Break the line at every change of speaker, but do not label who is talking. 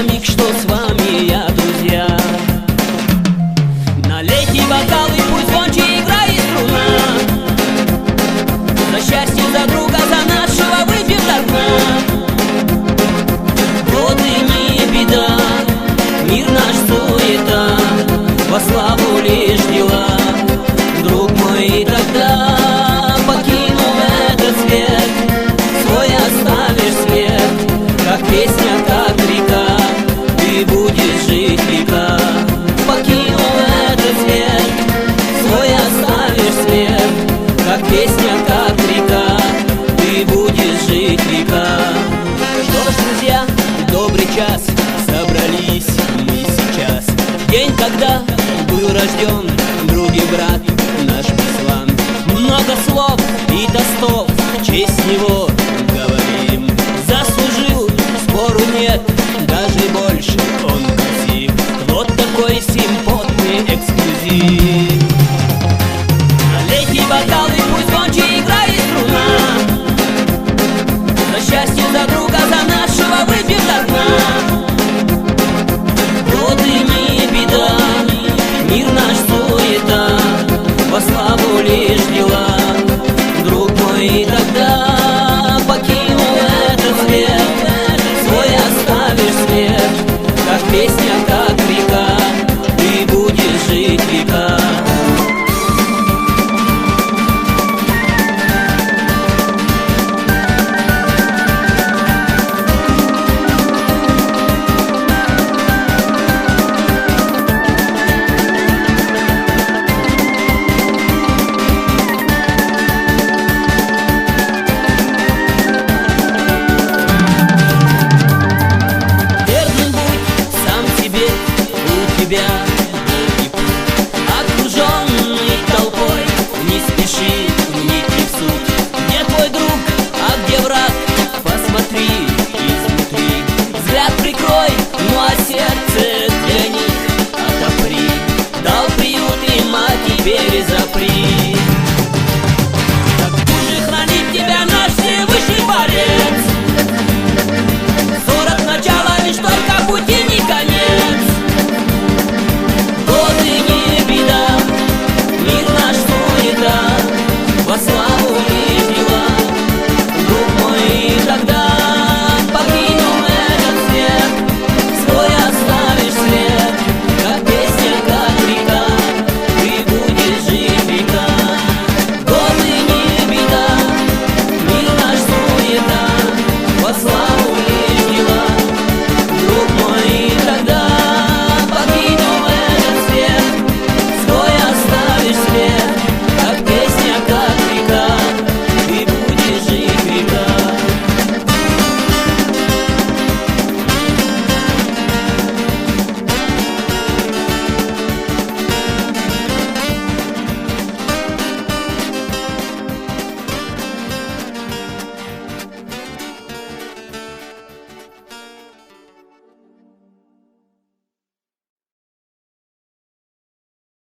миг, что с вами я, друзья. Налейте бокалы, пусть звонче играет струна. За счастье, за друга, за нашего выпьем до дна. Годы не беда, мир наш суета, во славу лишь дела. Друг мой, и тогда, покинув этот свет, свой оставишь след, как песня, как река, ты будешь жить века. Покинув этот свет, свой оставишь след, как песня, как река, ты будешь жить века. Что ж, друзья, добрый час, собрались мы сейчас. День, когда был рожден друг и брат наш Беслан. Много слов и тостов в честь него говорим. Заслужил, спору нет, даже больше он красив. Вот такой симпотный эксклюзив. Налейте бокалы, пусть звонче играет струна. За счастье, за друга, за нашего выпьем до дна. Годы не беда, мир наш суета, во славу лишь дела. Друг мой, и тогда, покинув этот свет, свой оставишь след, как песня,